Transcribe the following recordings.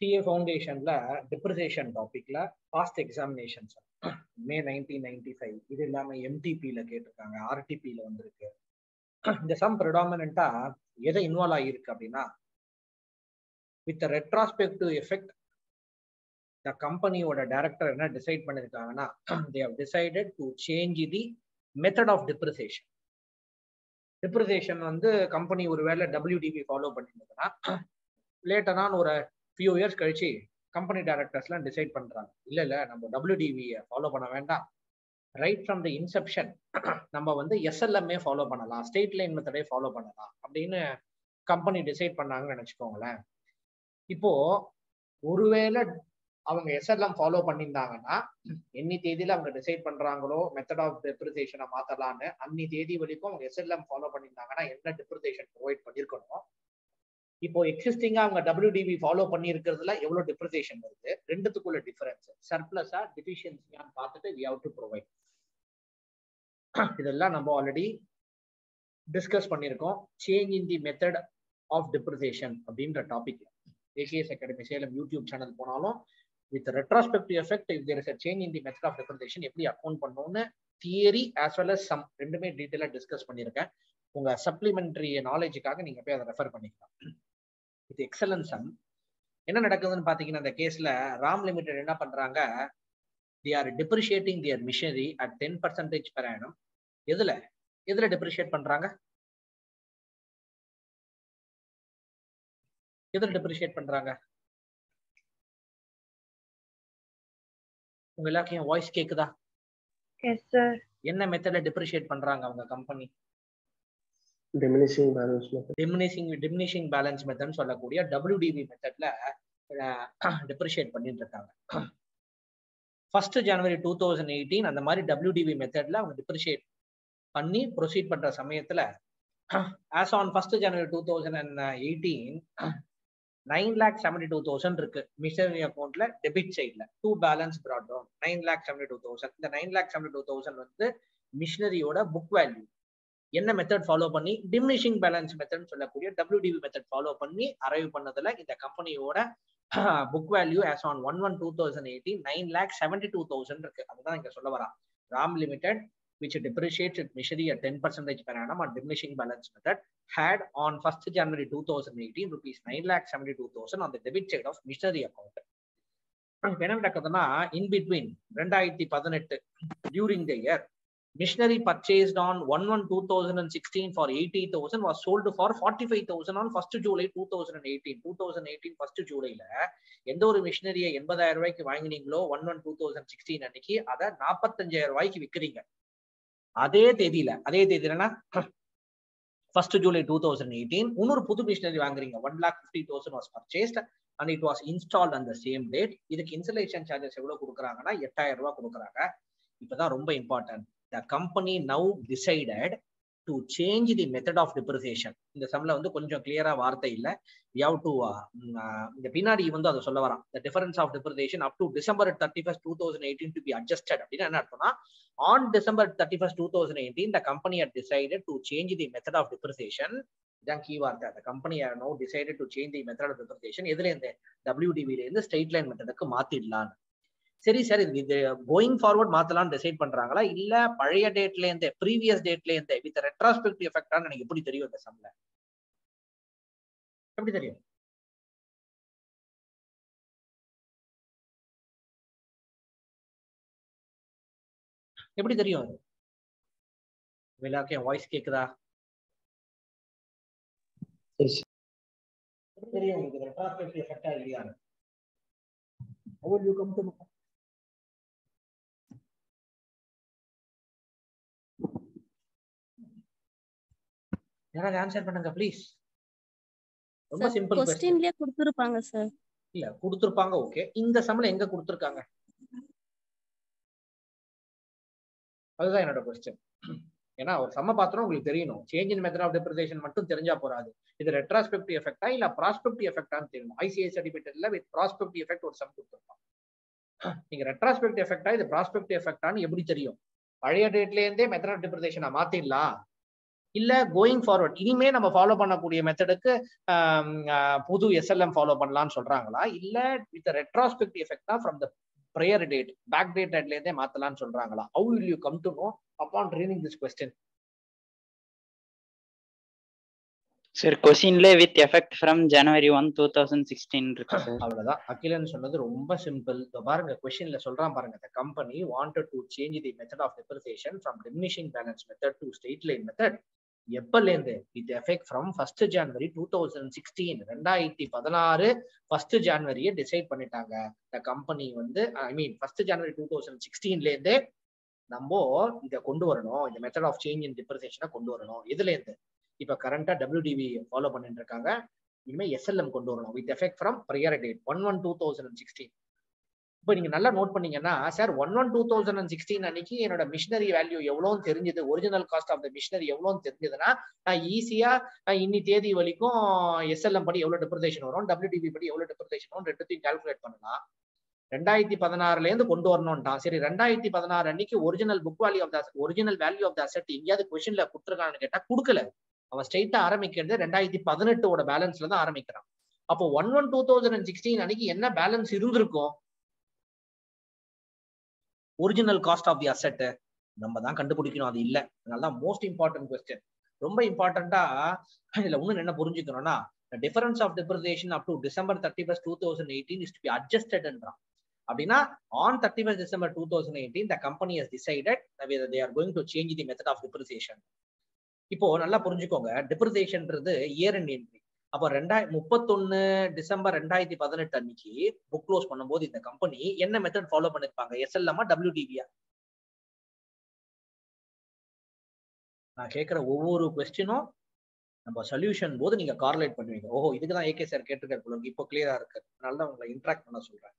CA ஃபவுண்டேஷன்ல depreciation டாபிக்ல past examinations மே 1995 இது இல்லாம MTP ல கேட்டிருக்காங்க, RTP ல வந்திருக்கு. இந்த சம் ப்ரிடாமினண்டா எதை இன்வால்வ் ஆகியிருக்கு அப்படின்னா, வித் ரெட்ராஸ்பெக்டிவ் எஃபெக்ட் இந்த கம்பெனியோட டைரக்டர் என்ன டிசைட் பண்ணிருக்காங்கன்னா, they have decided to change the method of depreciation. Depreciation வந்து கம்பெனி ஒருவேளை WDV ஃபாலோ பண்ணிருந்ததுன்னா லேட்டரான ஒரு ஃபியூ இயர்ஸ் கழிச்சு கம்பெனி டைரக்டர்ஸ்லாம் டிசைட் பண்றாங்க, இல்ல நம்ம WDV ஃபாலோ பண்ண வேண்டாம், ரைட் ஃப்ரம் தி இன்செப்ஷன் நம்ம வந்து SLM ஃபாலோ பண்ணலாம், ஸ்ட்ரெயிட் லைன் மெத்தடே ஃபாலோ பண்ணலாம் அப்படின்னு கம்பெனி டிசைட் பண்ணாங்கன்னு நினைச்சுக்கோங்களேன். இப்போ ஒருவேளை அவங்க SLM ஃபாலோ பண்ணியிருந்தாங்கன்னா என்னி தேதியில அவங்க டிசைட் பண்றாங்களோ மெத்தட் ஆஃப் டிப்ரிசியேஷனை மாத்தலான்னு அன்னி தேதி வரைக்கும் அவங்க SLM ஃபாலோ பண்ணியிருந்தாங்கன்னா என்ன டிப்ரிசியேஷன் ப்ரொவைட் பண்ணிருக்கணும், இப்போ எக்ஸிஸ்டிங்கா அவங்க WDV ஃபாலோ பண்ணி இருக்கிறதுல எவ்வளவு டிப்ரிசியேஷன் வருது, ரெண்டுத்துக்குள்ள டிஃபரன்ஸ் சர்ப்ளஸா டிஃபிஷியன்சியான்னு பார்த்துட்டு we have to provide. இதெல்லாம் நம்ம ஆல்ரெடி டிஸ்கஸ் பண்ணியிருக்கோம். Change in the method of depreciation அப்படின்ற டாபிக்ல AKS academy Salem YouTube channel போனாலும் with retrospective effect if there is a change in the method of depreciation எப்படி account பண்ணணும்னு theory as well as sum ரெண்டுமே டீட்டெயிலா discuss பண்ணியிருக்கேன். உங்க சப்ளிமெண்டரி நாலேஜுக்காக நீங்க போய் அதை ரெஃபர் பண்ணிக்கலாம். இது எக்ஸலன்ட் சம். என்ன நடக்குதுன்னு பாத்தீங்கன்னா, இந்த கேஸ்ல ராம் லிமிடெட் என்ன பண்றாங்க, they are depreciating their machinery at 10% per annum. எதுல டிப்ரிஷியேட் பண்றாங்க, எதுல டிப்ரிஷியேட் பண்றாங்க? உங்க எல்லாருக்கும் வாய்ஸ் கேக்குதா? Yes sir. என்ன மெத்தட்ல டிப்ரிஷியேட் பண்றாங்க அவங்க கம்பெனி? டிமினிஷிங் பேலன்ஸ் மெத்தட் சொல்லக்கூடிய WDV மெத்தட்ல டிப்ரிஷியேட் பண்ணிட்டு இருக்காங்க. 1st January 2018 அந்த மாதிரி WDV மெத்தட்ல அவங்க டிப்ரிஷியேட் பண்ணி ப்ரொசீட் பண்ற சமயத்துல as on 1st January 2018 9,72,000 இருக்கு மிஷனரி அக்கௌண்ட்ல டெபிட் சைட்ல. To balance brought down 9,72,000. இந்த 9,72,000 வந்து மிஷனரியோட புக் வேல்யூ என்ன மெத்தட் ஃபாலோ பண்ணி டிமினிஷிங் பேலன்ஸ் மெத்தட் சொல்லக்கூடிய WDV மெத்தட் ஃபாலோ பண்ணி அரைவ் பண்ணதுல இந்த கம்பெனியோட புக் வேல்யூ as on 1/1/2018 9,72,000 இருக்கு. அதுதான் இங்க சொல்ல வரா. Ram limited which depreciates its machinery at 10% per annum on diminishing balance method had on 1st January 2018 rupees 9,72,000 on the debit side of machinery account. என்ன நடக்குதுன்னா, in between 2018 during the year machinery purchased on 1/1/2016 for 80,000 was sold for 45,000 on 1st July 2018. 2018 1st Julyல எந்த ஒரு மிஷினரியை 80,000 ரூபாய்க்கு வாங்கினீங்களோ 1/1/2016 அன்னைக்கு அதை 45,000 ரூபாய்க்கு விற்கிறீங்க. அதே தேதியிலனா 1st July 2018 இன்னொரு புது மிஷினரி வாங்குறீங்க. 1,50,000 was purchased and it was installed on the same date. இதுக்கு இன்ஸ்டலேஷன் சார்ஜஸ் எவ்வளவு கொடுக்குறாங்கன்னா 8,000 ரூபாய் கொடுக்குறாங்க. இப்பதான் ரொம்ப important. The company now decided to change the method of depreciation. இந்த சம்ல வந்து கொஞ்சம் கிளியரா வார்த்தை இல்ல. We have to இந்த பின்னாடி வந்து அதை சொல்ல வரான். The difference of depreciation up to December 31st 2018 to be adjusted. அப்படின்னா என்ன அர்த்தம்னா, on December 31st 2018 the company had decided to change the method of depreciation. இதான் கீ வார்த்தை. The company had now decided to change the method of depreciation. எதுல இருந்து? WDV ல இருந்து straight line மெத்தடுக்கு மாத்திடலாம். சரி சார், இது கோயிங் ஃபார்வர்ட் மாத்தலாம்னு டிசைட் பண்றாங்களா இல்ல பழைய டேட்ல இருந்து ப்ரீவியஸ் டேட்ல இருந்து வித் ரெட்ராஸ்பெக்டிவ் எஃபெக்டான்னு எனக்கு எப்படி தெரியும்? இந்த சம்ல எப்படி தெரியும்? எப்படி தெரியும்? எல்லாருக்கும் வாய்ஸ் கேக்குதா? எப்படி தெரியும் உங்களுக்கு ரெட்ராஸ்பெக்டிவ் எஃபெக்டா இல்லையான்னு? How will you come to know? யாராவது ஆன்சர் பண்ணுங்க ப்ளீஸ். ரொம்ப சிம்பிள் क्वेश्चनலயே கொடுத்திருப்பாங்க சார். இல்ல கொடுத்திருப்பாங்க, ஓகே. இந்த சம்ல எங்க கொடுத்திருக்காங்க? அதுதான் என்னோட क्वेश्चन. ஏன்னா ஒரு சம்ம பாத்திரம் உங்களுக்கு தெரியணும். Change in method of depreciation மட்டும் தெரிஞ்சா போறாது. இது ரெட்ராஸ்பெக்டிவ் எஃபெக்டா இல்ல ப்ராஸ்பெக்டிவ் எஃபெக்டான்னு தெரியணும். ICAI சர்டிபிகேட்ல வித் ப்ராஸ்பெக்டிவ் எஃபெக்ட் ஒரு சம் கொடுத்திருப்பாங்க. நீங்க ரெட்ராஸ்பெக்டிவ் எஃபெக்டா இது ப்ராஸ்பெக்டிவ் எஃபெக்டான்னு எப்படி தெரியும்? பழைய டேட்ல இருந்தே மெத்தட் ஆஃப் டிப்ரிசியேஷனை மாத்திடலாம் இல்ல கோயிங் ஃபார்வர்ட் இனிமே நம்ம ஃபாலோ பண்ணக்கூடிய மெத்தடுக்கு புது எஸ்எல்எம் ஃபாலோ பண்ணலாம்னு சொல்றாங்களா, இல்ல வித் ரெட்ராஸ்பெக்டிவ் எஃபெக்டா from the prior date back டேட்ல இருந்தே மாத்தலாம்னு சொல்றாங்களா? How will you come to know upon reading this question? Sir கொஸ்டின்ல வித் எஃபெக்ட் ஃப்ரம் ஜனவரி 1, 2016 இருக்கு சார். அவ்வளவுதான். அகிலன் சொன்னது ரொம்ப சிம்பிள். பாருங்க கொஸ்டின்ல சொல்றான் பாருங்க, the company wanted to change the method of depreciation from diminishing balance method to straight line method. எப்பல இருந்து? with effect from 1st January 2016. 2016 1st January decide பண்ணிட்டாங்க. the company வந்து ஐ மீன் 1st January 2016ல இருந்து நம்ம இதை கொண்டு வரணும், இந்த மெத்தட் ஆஃப் சேஞ்ச் இன் டிப்ரிசியேஷனை கொண்டு வரணும். இதுல இருந்து இப்ப கரண்டா WDV ஃபாலோ பண்ணிட்டு இருக்காங்க, இனிமே SLM கொண்டு வரணும் with effect from prior date 1/1/2016. இப்போ நீங்க நல்லா நோட் பண்ணீங்கன்னா, சார் 1/1/2016 அன்னைக்கு என்னோட மிஷினரி வேல்யூ எவ்வளோன்னு தெரிஞ்சது, original cost of the machinery எவ்வளோன்னு தெரிஞ்சதுன்னா நான் ஈஸியா இன்னி தேதி வரைக்கும் SLM படி எவ்வளவு டிப்ரிசியேஷன் வரும், WDV படி எவ்வளவு டிப்ரிசியேஷன் வரும் ரெண்டுத்தையும் கால்குலேட் பண்ணலாம். 2016ல இருந்து கொண்டு வரணும்ட்டான். சரி 2016 அன்னைக்கு original book value of the original value of the asset எங்கேயாவது கொஸ்டின்ல கொடுத்துருக்கான்னு கேட்டா கொடுக்கல. அவன் ஸ்ட்ரெயிட்டா ஆரம்பிக்கிறது 2018ஓட பேலன்ஸ்ல தான் ஆரம்பிக்கிறான். அப்போ 1/1/2016 அன்னைக்கு என்ன பேலன்ஸ் இருந்திருக்கும்? Original cost of the asset நம்ம தான் கண்டுபிடிக்கணும். அது இல்ல. அதனாலதான் மோஸ்ட் இம்பார்ட்டன்ட் கொஸ்டின். ரொம்ப இம்பார்ட்டண்டா இதுல ஒண்ணு என்ன புரிஞ்சுக்கணும்னா, difference of depreciation up to December 31st, 2018 is to be adjusted என்றான். அப்படின்னா on 31st December 2018 the company has decided whether they are going to change the method of depreciation. இப்போ நல்லா புரிஞ்சுக்கோங்க, டிப்ரிசியேஷன்ன்றது இயர் அண்ட் என்ட்ரி. அப்போ 31 December 2018 அன்னைக்கு book close பண்ணும்போது இந்த company என்ன மெத்தட் ஃபாலோ பண்ணிருப்பாங்க? SLM-ஆ WDV-யா? நான் கேட்கிற ஒவ்வொரு கொஸ்டினும் நம்ம சொல்யூஷன் போது நீங்க கார்லேட் பண்ணுவீங்க. ஓஹோ இதுக்குதான் AK சார் கேட்டிருக்காரு, இப்போ கிளியரா இருக்கு. அதனால தான் உங்களை இன்ட்ராக்ட் பண்ண சொல்றேன்.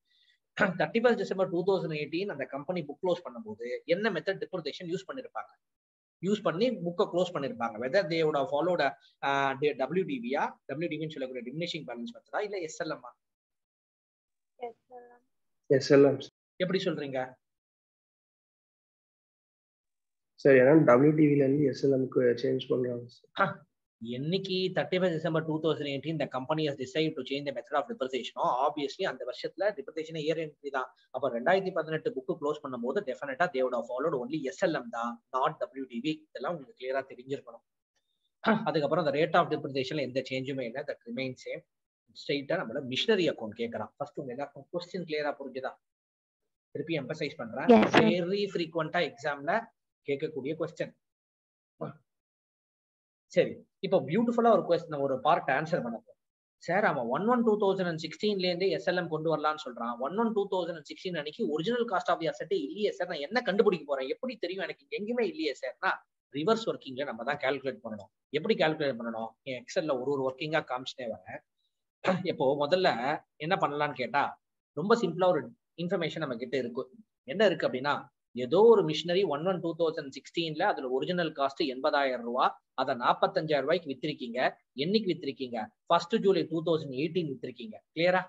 31st December 2018 அந்த கம்பெனி புக் க்ளோஸ் பண்ணும்போது என்ன மெத்தட் டிப்ரிசியேஷன் யூஸ் பண்ணிருப்பாங்க? யூஸ் பண்ணி புக்கை க்ளோஸ் பண்ணிருப்பாங்க. Whether they would have followed WDV-யா, WDV-ன்னு சொல்லக்கூடிய டிமினிஷிங் பேலன்ஸ் மெத்தடா, இல்ல SLM-ஆ? SLM. எப்படி சொல்றீங்க சார்? ஏன்னா WDV-ல இருந்து SLM-க்கு சேஞ்ச் பண்றாங்க சார். என்னைக்கு 31st December 2018 the company has decided to change the method of depreciation, obviously அந்த வருஷத்துல depreciation இயர் என்ட்ரி தான். அப்ப 2018 புக் க்ளோஸ் பண்ணும்போது டெஃபினட்டா they would have followed only SLM தான், not WDV. இதெல்லாம் உங்களுக்கு கிளியரா தெரிஞ்சிருக்கணும். அதுக்கப்புறம் அந்த ரேட் ஆஃப் டிப்ரிசியேஷன்ல எந்த சேஞ்சுமே இல்லை, தட் ரிமைன் சேம். ஸ்ட்ரெயிட்டா நம்மள மிஷனரி அக்கௌண்ட் கேட்கறான். ஃபர்ஸ்ட் உங்க எல்லாருக்கும் கொஸ்டின் கிளியரா புரிஞ்சுதா? திருப்பி எம்பசைஸ் பண்றேன், வெரி ஃப்ரீக்வெண்டா எக்ஸாம்ல கேட்கக்கூடிய கொஸ்டின். சரி, இப்போ பியூட்டிஃபுல்லா ஒரு கொஸ்டின், ஒரு பார்ட் ஆன்சர் பண்ண போறோம். சார் அவன் 1/1/2016ல இருந்தே SLM கொண்டு வரலாம்னு சொல்றான். 1/1/2016 அன்னைக்கு original cost of the asset இல்லையே சார், நான் என்ன கண்டுபிடிக்க போறேன்? எப்படி தெரியும் எனக்கு? எங்கேயுமே இல்லையே சார்னா ரிவர்ஸ் ஒர்க்கிங்ல நம்ம தான் கால்குலேட் பண்ணணும். எப்படி கால்குலேட் பண்ணணும்? என் எக்ஸல்ல ஒரு ஒர்க்கிங்கா காமிச்சிட்டே வரேன். இப்போ முதல்ல என்ன பண்ணலாம்னு கேட்டா, ரொம்ப சிம்பிளா ஒரு இன்ஃபர்மேஷன் நம்ம கிட்ட இருக்கு. என்ன இருக்கு அப்படின்னா, ஏதோ ஒரு மிஷினரி 1/1/2016ல அதுல ஒரிஜினல் காஸ்ட் 80,000 ரூபாய், அதை 45,000 ரூபாய்க்கு வித்திருக்கீங்க. என்னைக்கு வித்திருக்கீங்க? 1st July 2018 வித்திருக்கீங்க. கிளியரா?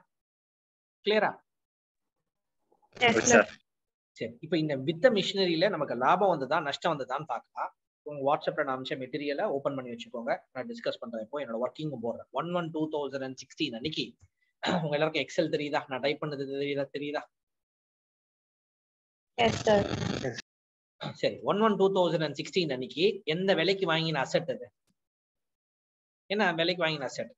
சரி, இப்ப இந்த வித்த மிஷினரியில நமக்கு லாபம் வந்ததா நஷ்டம் வந்ததான்னு பார்க்கலாம். உங்க வாட்ஸ்அப்ல நான் அமிச்ச மெட்டீரியலை ஓபன் பண்ணி வச்சுக்கோங்க, நான் டிஸ்கஸ் பண்றேன். இப்போ என்னோட ஒர்க்கிங் போடுறேன். 1/1/2016 அன்னைக்கு உங்க எல்லாருக்கும் எக்ஸல் தெரியுதா? நான் டைப் பண்ணது தெரியுதா? சரி, 1/1/2016 அன்னைக்கு எந்த விலைக்கு வாங்கின அசெட் அது? என்ன விலைக்கு வாங்கின asset?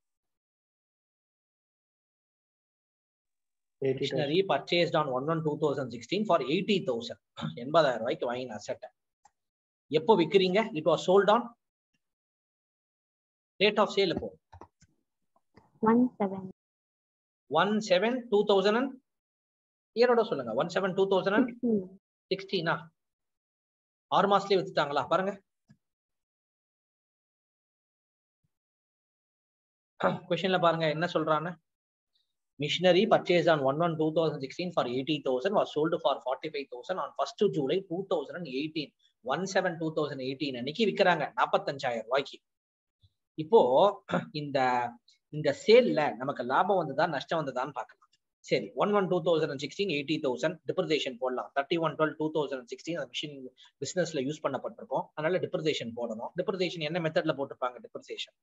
Machinery purchased on 1/1/2016 for 80,000. 80,000 ரூபாய்க்கு வாங்கின அசெட் எப்போ விக்கிறீங்க? It was sold on rate of sale எப்போ? 17/2000 இயரோட சொல்லுங்க. 17/2016 6 மாசத்துலயே வித்துட்டாங்களா? பாருங்க கொஸ்டின்ல பாருங்க என்ன சொல்றான்னு. Machinery purchase on 1/1/2016 for 80,000 was sold for 45,000 on 1st July 2018. 17/2018 அன்னைக்கு விற்கிறாங்க 45,000 ரூபாய்க்கு. இப்போ இந்த சேல்ல நமக்கு லாபம் வந்ததா நஷ்டம் வந்ததான்னு பார்க்கலாம். சரி 1/1/2016 80,000 டிப்ரிசியேஷன் போடலாம். 31/12/2016 அந்த மிஷின் பிசினஸ்ல யூஸ் பண்ணப்பட்டிருக்கும், அதனால டிப்ரிசியேஷன் போடணும். டிப்ரிசியேஷன் என்ன மெத்தட்ல போட்டிருப்பாங்க? டிப்ரிசியேஷன்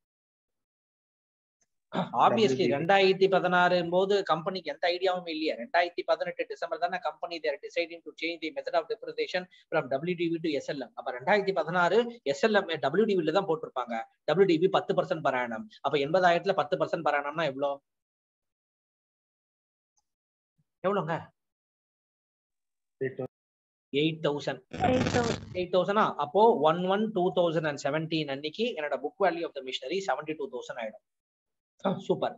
ஆப்வியஸ்லி 2016 போது கம்பெனிக்கு எந்த ஐடியாவும் இல்லையா. 2018 டிசம்பர் தானே company there deciding to change the method of depreciation from WDV to SLM. அப்ப 2016 SLM WDV ல தான் போட்டிருப்பாங்க. WDV 10% per annum. அப்ப 80,000ல 10% per annumனா எவ்வளோ? எவ்வளோங்க? 8,000. 8,000. அப்போ 1/1/2017 அன்னைக்கு என்னோட book value of the machinery 72,000 ஆயிடும். சூப்பர்.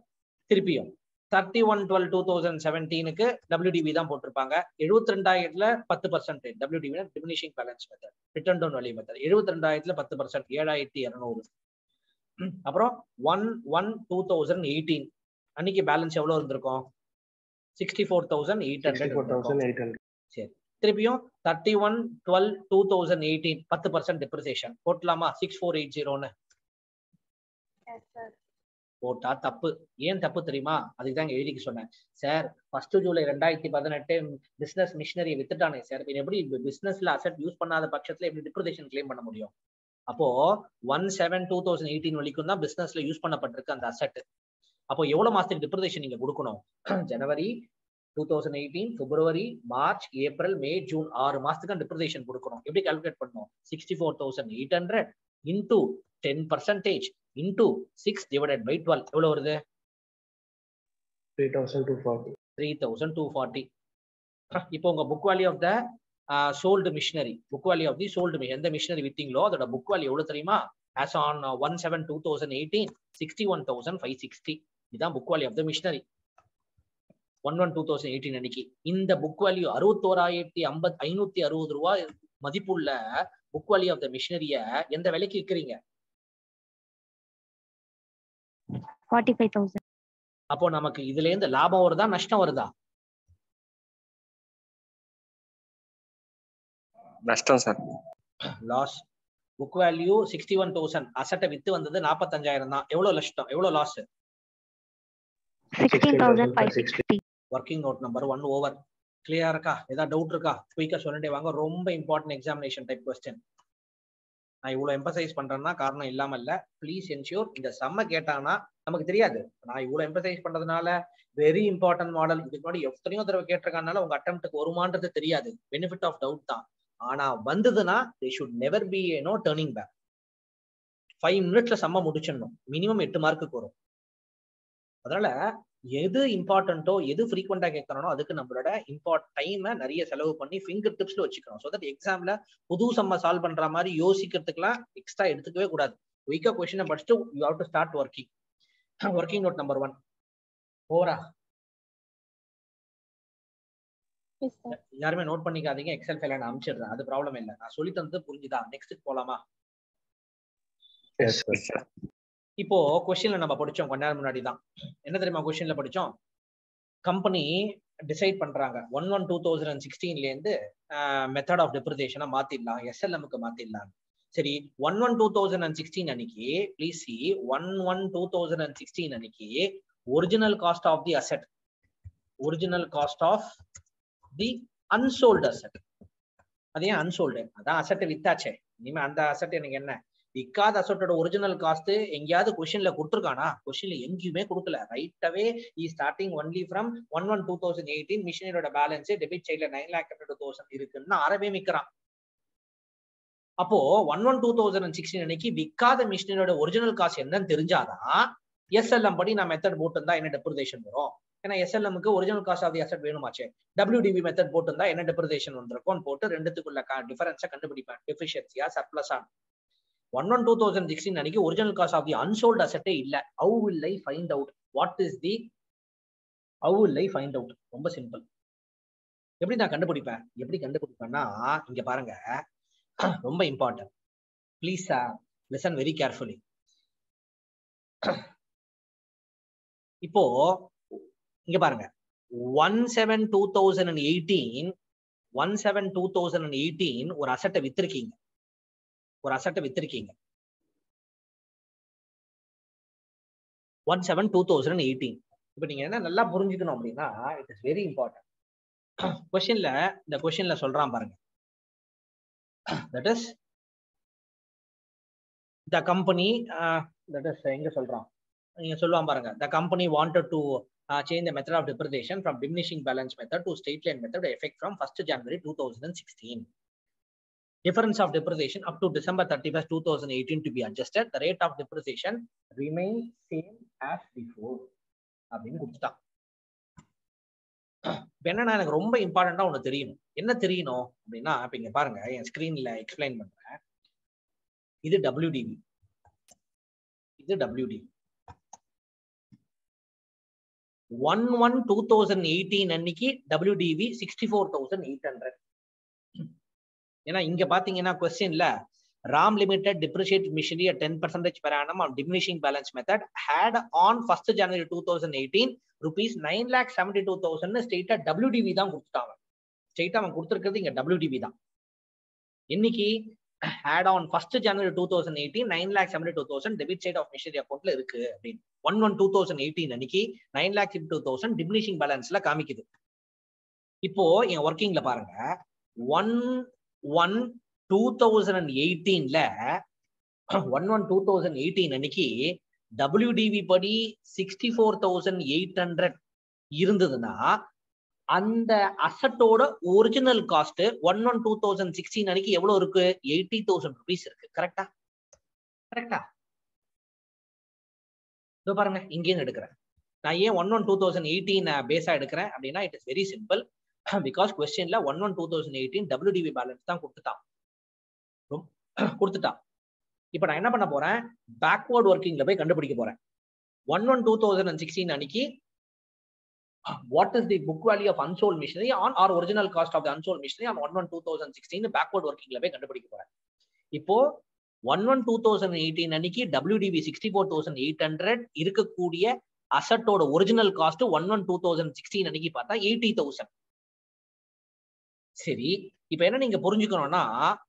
திருப்பியும் 31/12/2017க்கு WDV தான் போட்டிருப்பாங்க. 72,000ல 10% WDV diminishing balance method, return down value method. 72,000ல 10% 7,200. அப்புறம் 1/1/2018 அன்னைக்கு பேலன்ஸ் எவ்வளவு இருந்திருக்கும்? 64,800. சரி, திருப்பியும் 31/12/2018 10% டிப்ரிசியேஷன் போட்டலாமா? 6480ன்னு போட்டா தப்பு. ஏன் தப்பு தெரியுமா? அதுக்கு தான் எழுதிக்க சொன்னேன். சார் 1 ஜூலை 2018 பிசினஸ் மிஷினரி வித்துட்டானே சார், எப்படி பிசினஸ்ல அசெட் யூஸ் பண்ணாத பட்சத்துல எப்படி டிப்ரிசியேஷன் கிளைம் பண்ண முடியும்? அப்போ 1/7/2018 வரைக்கும் தான் பிசினஸ்ல யூஸ் பண்ணப்பட்டிருக்கு அந்த அசெட். அப்போ எவ்வளவு மாசத்துக்கு டிப்ரிசியேஷன் நீங்க கொடுக்கணும்? ஜனவரி 2018, பிப்ரவரி, மார்ச், ஏப்ரல், மே, ஜூன் 6 மாசத்துக்கு டிப்ரிசியேஷன் கொடுக்கணும். எப்படி கால்குலேட் பண்ணணும்? 64,800 இன்டூ 10% இன்டூ 6 டிவைடட் பை 12 எவ்வளவு வருது? 3,240. இப்போ உங்க book value of the sold machinery, book value of the sold எந்த மிஷினரி வித்தீங்களோ அதோட புக் வேல்யூ எவ்வளவு தெரியுமா? As on 1/7/2018 61,560. இதுதான் book value of the machinery 1/1/2018 அன்னைக்கு. இந்த புக் வேல்யூ 61,560 ரூபாய் மதிப்புள்ள புக் வேல்யூ ஆஃப் த மிஷினரிய எந்த விலைக்கு விற்கிறீங்க? 45,000. அப்போ நமக்கு இதுல இருந்து லாபம் வருதா நஷ்டம் வருதா? நஷ்டம் சார். லாஸ். புக் வேல்யூ 61,000, அசெட்டை வித்து வந்தது 45,000 தான். எவ்வளவு நஷ்டம்? எவ்வளவு loss? 16,560. Working note number 1 over. கிளியரா இருக்கா? ஏதாவது டவுட் இருக்கா? குயிக்கா சொல்லிட்டே வாங்க. ரொம்ப இம்பார்ட்டன்ட் எக்ஸாமினேஷன் டைப் கொஸ்டின். நான் இவ்வளவு எம்பசைஸ் பண்றேன்னா காரணம் இல்லாம இல்ல. ப்ளீஸ் என்ஷூர் இந்த செம்ம கேட்டானா நமக்கு தெரியாது. நான் இவ்வளவு எம்பசைஸ் பண்றதுனால வெரி இம்பார்ட்டன்ட் மாடல், இதுக்கு முன்னாடி எத்தனையோ தடவை கேட்டிருக்கனால உங்க அட்டெம்ப்ட்டுக்கு வருமானது தெரியாது. பெனிஃபிட் ஆஃப் டவுட் தான். ஆனா வந்ததுன்னா they should never be turning back. 5 மினிட்ஸ்ல செம்ம முடிச்சிடணும். மினிமம் 8 மார்க்குக்கு வரும். அதனால எது இம்பார்ட்டன்ட்டோ எது ஃப்ரீக்வெண்டா கேட்கறனோ அதுக்கு நம்மளோட டைமை நிறைய செலவு பண்ணி ஃபிங்கர் டிப்ஸ்ல வச்சுக்கணும். ஸோ தட் எக்ஸாம்ல புது சம்ம சால்வ் பண்ற மாதிரி யோசிக்கிறதுக்குலாம் எக்ஸ்ட்ரா எடுத்துக்கவே கூடாது. குயிக்கா கொஸ்டினை படிச்சுட்டு you have to start working. Working note number 1 ஓவரா? யாருமே நோட் பண்ணிக்காதீங்க. எக்ஸல் ஃபைல நான் அனுப்பிச்சிடுறேன், அது ப்ராப்ளம் இல்லை. நான் சொல்லி தந்தது புரிஞ்சுதா? நெக்ஸ்ட் போலாமா? இப்போ கொஸ்டின்ல நம்ம படிச்சோம் கொஞ்ச நேரம் முன்னாடி தான். என்ன தெரியுமா கொஸ்டின்ல படிச்சோம்? கம்பெனி டிசைட் பண்றாங்க 1/1/2016 இருந்து மெத்தட் ஆஃப் டெப்ரிசியேஷனை மாத்திடலாம், SLM-க்கு மாத்திடலாம். சரி, 1/1/2016 அன்னைக்கு ப்ளீஸ் சி 1/1/2016 அன்னைக்கு original cost of the asset, original cost of the unsold asset. அது ஏன் அன்சோல்டு? அதான் அசெட்டை வித்தாச்சே. இனிமே அந்த அசெட் எனக்கு என்ன? விக்காத அசெட்டோட ஒரிஜினல் காஸ்ட் எங்கேயாவது கொஸ்டின்ல கொடுத்துருக்கானா? கொஸ்டின்ல எங்கேயுமே கொடுக்கல. ரைட்டாவே ஸ்டார்டிங் ஒன்லி ஃப்ரம் 1/1/2018 மிஷினரியோட பேலன்ஸ் டெபிட் சைட்ல 9,82,000 இருக்குன்னு ஆரவே விற்கிறான். அப்போ 1/1/2016 அன்னைக்கு விக்காத மிஷினரியோட ஒரிஜினல் காஸ்ட் என்னன்னு தெரிஞ்சாதான் SLM படி நான் மெத்தட் போட்டுருந்தா என்ன டெப்ரிசியேஷன் வரும். ஏன்னா SLM-க்கு original cost of the asset வேணுமாச்சே. WDV மெத்தட் போட்டுருந்தா என்ன டெப்ரிசியேஷன் வந்திருக்கும் போட்டு ரெண்டுத்துக்குள்ள டிஃபரன்ஸை கண்டுபிடிப்பேன். டெஃபிஷியன்சியா சர்ப்ளஸா? 1/1/2016 அன்னைக்கு original cost of the unsold அசெட்டே இல்ல. How will I find out? How will I find out? ரொம்ப சிம்பிள். எப்படி நான் கண்டுபிடிப்பேன்? எப்படி கண்டுபிடிப்பேன்னா இங்க பாருங்க, ரொம்ப important. Please listen very carefully. இப்போ இங்க பாருங்க, 1/7/2018 ஒரு அசெட்டை வித்திருக்கீங்க. ஒரு அசெட்டை வித்திருக்கீங்க 1/7/2018. இப்போ நீங்க என்ன நல்லா புரிஞ்சுக்கணும் அப்படின்னா இட் இஸ் வெரி இம்பார்ட்டன்ட். இந்த கொஸ்டின்ல சொல்றான் பாருங்க. That is the company that is எங்க சொல்றான் நீங்க சொல்லுவான் பாருங்க. The company wanted to change the method of depreciation from diminishing balance method to straight line method effect from 1st January 2016. Difference of depreciation up to December 31st 2018 to be adjusted. The rate of depreciation remains same as before. அப்படின்னு கொடுத்துட்டான். என்னன்னா எனக்கு ரொம்ப இம்பார்ட்டண்டா ஒண்ணு தெரியணும். என்ன தெரியணும் அப்படின்னா இப்ப இங்க பாருங்க என் ஸ்கிரீன்ல எக்ஸ்பிளைன் பண்றேன். இது WDV, இது WDV. 1/1/2018 அன்னைக்கு WDV 64,800. ஏன்னா இங்க பாத்தீங்கன்னா கொஸ்டின்ல RAM Limited depreciated machinery at 10% per annum on diminishing balance method had on 1st January 2018 rupees 9,72,000 ஸ்ட்ரெயிட்டா WDV தான் கொடுத்துட்டாங்க. ஸ்ட்ரெயிட்டா அவன் கொடுத்துருக்கிறது இங்க WDV தான். இன்னைக்கு had on 1st January 2018 9,72,000 debit side of machinery accountல இருக்கு அப்படின்னு 1/1/2018 அன்னைக்கு 9,72,000 diminishing balanceல காமிக்குது. இப்போ என் ஒர்க்கிங்ல பாருங்க 1/1/2018ல 1/1/2018 அன்னைக்கு WDV படி 64,800 இருந்ததுன்னா அந்த அசட்டோட ஒரிஜினல் காஸ்ட் 1/1/2016 அன்னைக்கு எவ்வளவு இருக்கு? 80,000 rupees இருக்கு. கரெக்டா? கரெக்டா? இதோ பாருங்க இங்கேயும் எடுக்கிறேன். நான் ஏன் 1/1/2018 பேஸா எடுக்கிறேன் அப்படின்னா it is very simple. Because கொஸ்டின்ல 1/1/2018 WDV பேலன்ஸ் தான் கொடுத்துட்டான். இப்ப நான் என்ன பண்ண போறேன்? பேக்வர்ட் ஒர்க்கிங்ல போய் கண்டுபிடிக்க போறேன். 1/1/2016 அன்னைக்கு what is the book value of unsold machinery on or original cost of the unsold machinery on 1/1/2016 backward workingல போய் கண்டுபிடிக்க போறேன். இப்போ 1/1/2018 அன்னைக்கு WDV 64,800 இருக்கக்கூடிய அசட்டோட ஒரிஜினல் காஸ்ட் 1/1/2016 அன்னைக்கு பார்த்தா 80,000. சரி, இப்ப என்ன நீங்க புரிஞ்சுக்கணும்னா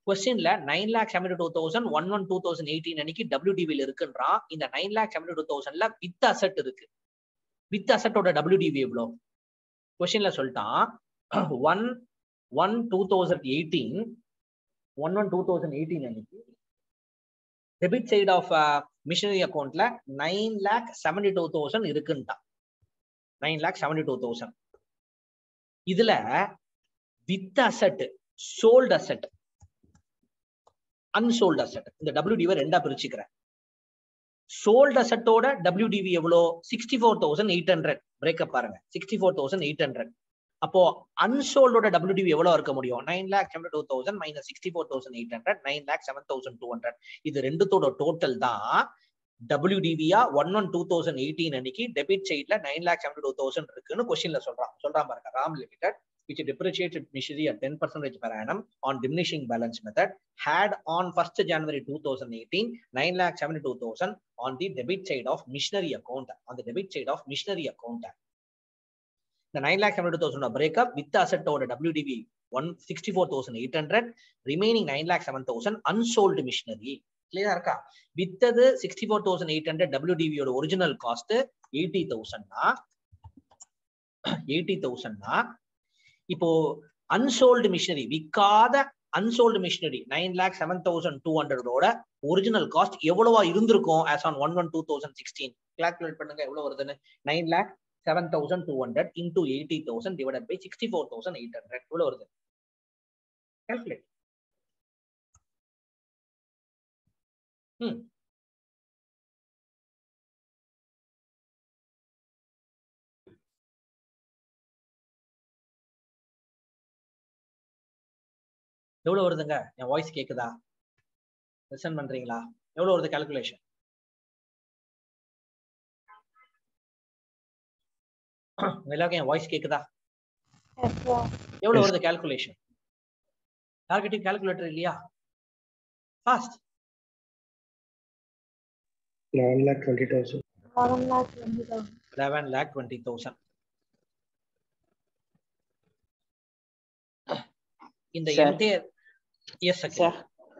கொஸ்டின்ல 9,72,000 1/1/2018 அன்னைக்கு WDV இருக்குன்றான். இந்த 9,72,000ல வித் அசட் இருக்கு. வித் அசட்டோட WDV எவ்வளோ? கொஸ்டின்ல சொல்லிட்டான் 1/1/2018 அன்னைக்கு டெபிட் சைடு ஆஃப் மிஷனரி அக்கௌண்ட்ல 9,72,000 இருக்குன்ட்டான். 9,72,000 இதுல with asset, sold asset, unsold asset, இந்த WDV ரெண்டா பிரிச்சுக்கிறேன். சோல்ட் அசட்டோட WDV எவ்வளோ? 64,800. பிரேக்கப் பாருங்க 64,800. அப்போ அன்சோல்டோட WDV எவ்வளவு இருக்க முடியும்? 9,72,000 minus 64,800 9,07,200. இது ரெண்டுத்தோட டோட்டல் தான் WDV-யா 1/1/2018 அன்னைக்கு டெபிட் சைட்ல 9,72,000 இருக்குன்னு கொஸ்டின்ல சொல்றான் பாருங்க. RAM Limited which depreciated machinery at 10% per annum on diminishing balance method had on 1st January 2018 9,72,000 on the debit side of machinery account. On the debit side of machinery account. The 9,72,000 breakup with the asset order WDV 164,800, remaining 9,07,000 unsold machinery. Clear இருக்கா? வித்தது 64,800 WDV ஓட original cost 80,000 னா இப்போ unsold machinery, விற்காத unsold machinery 9,07,200 ஓட original cost எவ்வளவா இருந்திருக்கும் as on 1/1/2016? Calculate பண்ணுங்க எவ்வளவு வருதுன்னு. 9,07,200 into 80,000 divided by 64,800 எவ்வளவு வருது? கால்குலேட். எவ்வளவு வருதுங்க? என் வாய்ஸ் கேக்குதா? லிசன் பண்றீங்களா? எவ்வளவு வருது கால்குலேஷன்? எல்லாருக்கும் என் வாய்ஸ் கேக்குதா? எவ்வளவு வருது கால்குலேஷன்? டார்கெட்டிங் கால்குலேட்டர் இல்லையா? ஃபாஸ்ட். 11,20,000. 11,20,000. இந்த என்டையர் எஸ் சார்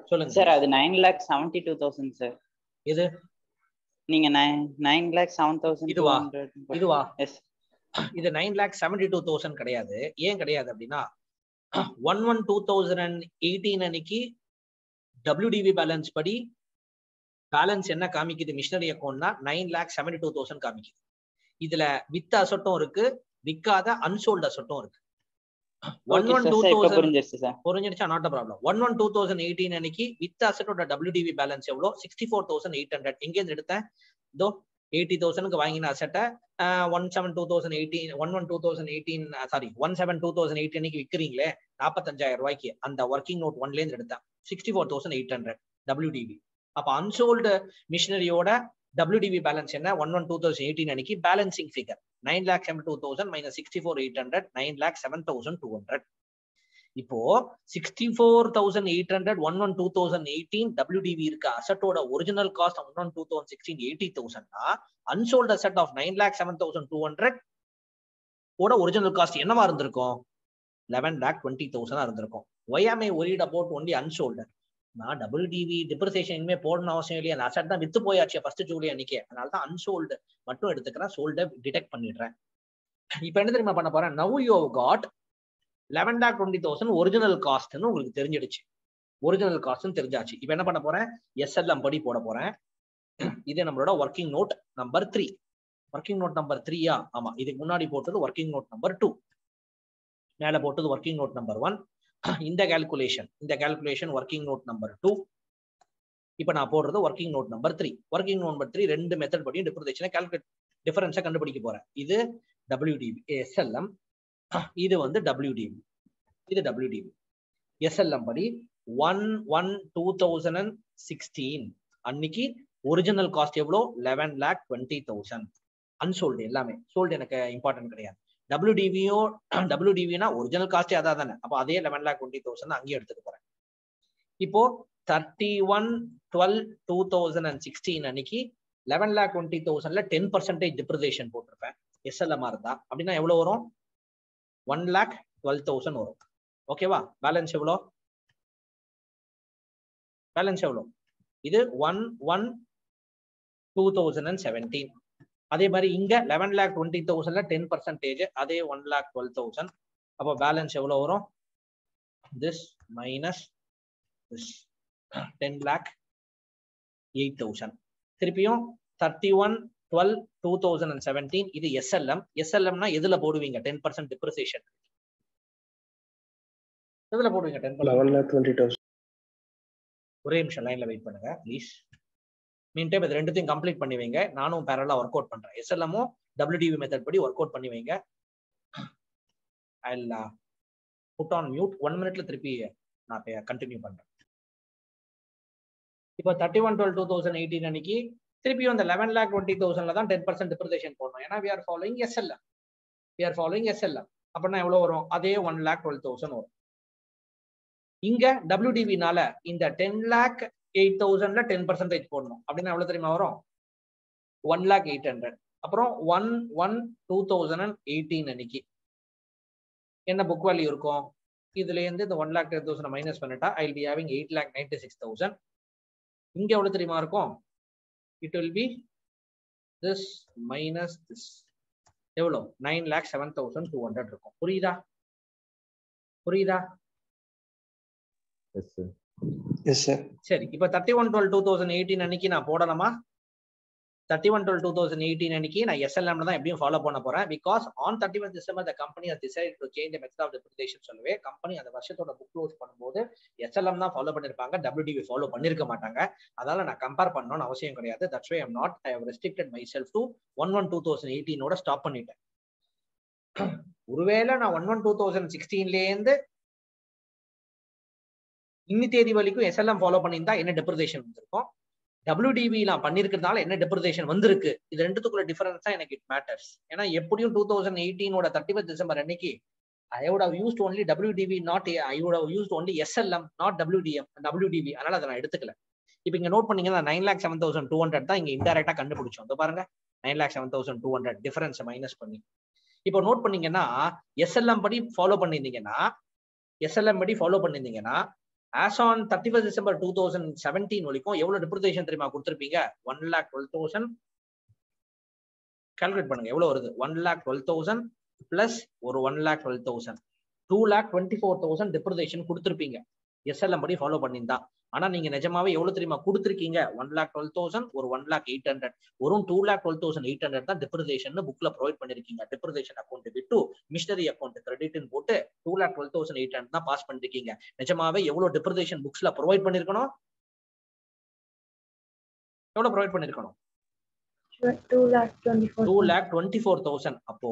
சொல்லுங்க சார். அது 9,72,000 சார். இது நீங்க 9,07,200 இதுவா எஸ் இது 9,72,000 கிடையாது. ஏன் கிடையாது அப்படின்னா 1/1/2018 அன்னைக்கு WDV பேலன்ஸ் படி பேலன்ஸ் என்ன காமிக்குது மிஷினரி அக்கௌண்ட்னா 9,72,000 காமிக்குது. இதுல வித்த அசட்டும் இருக்கு, விற்காத அன்சோல்ட் அசட்டும் இருக்கு. 1/1/2000 புரிஞ்சிருச்சா? Not a problem. 1/1/2018 அன்னைக்கு வித்த அசட்டோட WDV பேலன்ஸ் எவ்வளோ? 64,800. எங்க இருந்து எடுத்தேன்? இதோ 80,000க்கு வாங்கின அசட்டை 1/7/2018 அன்னைக்கு விற்கிறீங்களே 45,000 ரூபாய்க்கு, அந்த ஒர்க்கிங் நோட் 1ல இருந்து எடுத்தேன் 64,800 WDV. அப்ப அன்சோல்டு மிஷினரியோட WDV பேலன்ஸ் என்ன? 1/1/2018 அன்னைக்கு பேலன்சிங் ஃபிகர் 9,72,000 - 64,800 9,07,200. இப்போ 64,800 1/1/2018 WDV இருக்க அசட்டோட ஒரிஜினல் காஸ்ட் 1/1/2016 80,000னா அன்சோல்ட் அசட் ஆஃப் 9,07,200 ஓட ஒரிஜினல் காஸ்ட் என்னவா இருந்திருக்கும்? 11,20,000 இருந்திருக்கும். Why am I worried about only unsold? நான் WDV டிப்ரிசியேஷன் இனிமே போடணும் அவசியம் இல்லையா? அந்த அசட் தான் வித்து போயாச்சு ஃபர்ஸ்ட் ஜூலை அன்னைக்கே. அதனால தான் அன்சோல்டு மட்டும் எடுத்துக்கிறேன், சோல்ட டிடெக்ட் பண்ணிடுறேன். இப்போ என்ன தெரியுமா பண்ண போறேன்? Now you have got 11,20,000 original காஸ்ட்னு உங்களுக்கு தெரிஞ்சிடுச்சு. ஒரிஜினல் காஸ்ட்னு தெரிஞ்சாச்சு. இப்போ என்ன பண்ண போறேன்? SLM படி போட போறேன். இது நம்மளோட working note number 3. Working note number 3யா? ஆமா. இதுக்கு முன்னாடி போட்டது ஒர்க்கிங் நோட் நம்பர் 2, மேல போட்டது ஒர்க்கிங் நோட் நம்பர் 1. இந்த கால்குலேஷன் ஒர்க்கிங் நோட் நம்பர் 2. இப்போ நான் போடுறது working note number 3. Working note number 3 ரெண்டு மெத்தட் படியும் டிஃபரன்ஸை கண்டுபிடிக்க போறேன். இது WDV SLM, இது வந்து WDV, இது WDV. SLM படி 1/1/2016 அன்னைக்கு ஒரிஜினல் காஸ்ட் எவ்வளோ? 11,20,000. அன்சோல்டு எல்லாமே. சோல்டு எனக்கு இம்பார்ட்டன்ட் கிடையாது. WDVனா ஒரிஜினல் காஸ்டே அதான் தானே. அப்போ அதே 11,20,000 அங்கேயும் எடுத்துக்க போறேன். இப்போ 31/12/2016 அன்னைக்கு 11,20,000ல 10% டிப்ரிசியேஷன் போட்டிருப்பேன். SLM இருந்தா அப்படின்னா எவ்வளவு வரும்? 1,12,000 வரும். ஓகேவா? பேலன்ஸ் எவ்வளோ? இது 1/1/2017. அதே மாதிரி இங்க 11,20,000ல 10%, அதே 1,12,000. அப்போ பேலன்ஸ் எவ்வளவு வரும்? this minus this 10,08,000. திருப்பியும் 31/12/2017 இது SLMனா எதுல போடுவீங்க? 10% டிப்ரிசியேஷன் எதுல போடுவீங்க? 11,20,000. ஒரே நிமிஷம் லைன்ல வெயிட் பண்ணுங்க ப்ளீஸ். மீன் டைம் இது ரெண்டுத்தையும் கம்ப்ளீட் பண்ணி வைங்க. நானும் பேரலா ஒர்க் அவுட் பண்றேன். SLMும் WDV மெத்தட் படி ஒர்க் அவுட் பண்ணி வைங்க. I'll put on mute. 1 minute திருப்பி நான் கண்டினியூ பண்றேன். இப்போ 31/12/2018 அன்னைக்கு திருப்பியும் அந்த 11,20,000ல தான் 10% டிப்ரிசியேஷன் போடணும். ஏன்னா we are following SLM. அப்படின்னா எவ்வளவு வரும்? அதே 1,12,000 வரும். இங்க WDVனால இந்த 10,08,000ல 10% போடணும். அப்படின்னா எவ்வளவு தெரியுமா வரும்? 1,08,000. அப்புறம் 1/1/2018 அன்னைக்கு என்ன புக் வேல்யூ இருக்கும்? இதுல இருந்து இந்த 1,10,000 மைனஸ் பண்ணிட்டா ஐ வில் பி ஹேவிங் 8,96,000. இங்க எவ்வளவு தெரியுமா இருக்கும்? It will be this minus this. எவ்வளவு? 9,07,200 இருக்கும். புரியுதா? Yes sir. சரி, இப்போ 31/12/2018 அன்னைக்கு நான் போடணுமா? 31/12/2018 அன்னைக்கு நான் SLM தான் எப்படியும் ஃபாலோ பண்ண போறேன். Because on 31st December the company has decided to change the method of depreciation. சொல்லவே கம்பெனி அந்த வருஷத்தோட புக் க்ளோஸ் பண்ணும்போது SLM தான் ஃபாலோ பண்ணிருப்பாங்க, WDV ஃபாலோ பண்ணிருக்க மாட்டாங்க. அதனால நான் கம்பேர் பண்ணணும்னு அவசியம் கிடையாது. That's why I have restricted myself to 1/1/2018 ஓட ஸ்டாப் பண்ணிட்டேன். ஒருவேளை நான் 1/1/2016ல இருந்து இன்னி தேதி வரைக்கும் SLM ஃபாலோ பண்ணியிருந்தா என்ன டிப்ரிசியேஷன் வந்திருக்கும்? WDV நான் பண்ணிருக்கிறதுனால என்ன டிப்ரிசியேஷன் வந்திருக்கு? இது ரெண்டுத்துக்குள்ள டிஃபரன்ஸ் தான் எனக்கு இட் மேட்டர்ஸ். ஏன்னா எப்படியும் 2018 31st December அன்னைக்கு I would have used only WDV, I would have used only SLM, not WDV. அதனால அதை நான் எடுத்துக்கல. இப்போ இங்க நோட் பண்ணீங்கன்னா 9,07,200 தான் இங்க இன்டைரக்டா கண்டுபிடிச்சோம். இதோ பாருங்க 9,07,200 டிஃபரன்ஸ் மைனஸ் பண்ணி. இப்போ நோட் பண்ணீங்கன்னா SLM படி ஃபாலோ பண்ணியிருந்தீங்கன்னா as on 31st December 2017 வரைக்கும் எவ்வளவு depreciation தெரியுமா கொடுத்திருப்பீங்க? 1,12,000 கால்குலேட் பண்ணுங்க எவ்வளவு வருது? 1,12,000 பிளஸ் ஒரு 1,12,000 2,24,000 depreciation கொடுத்திருப்பீங்க. SLM படி ஃபாலோ பண்ணிருந்தா. ஆனா நீங்க நிஜமாவே எவ்வளவு தெரியுமா கொடுத்திருக்கீங்க? 1,12,000 ஒரு 1,08,000 ஒரு 2,12,800 தான் depreciation புக்ல ப்ரொவைட் பண்ணிருக்கீங்க. depreciation அக்கௌண்ட் விட்டு மிஷனரி அக்கௌண்ட் கிரெடிட்னு போட்டு 2,12,800 தான் பாஸ் பண்ணிருக்கீங்க. நிஜமாவே எவ்வளவு depreciation புக்ஸ்ல ப்ரொவைட் பண்ணிருக்கணும்? எவ்வளவு ப்ரொவைட் பண்ணிருக்கணும்? 2,24,000. அப்போ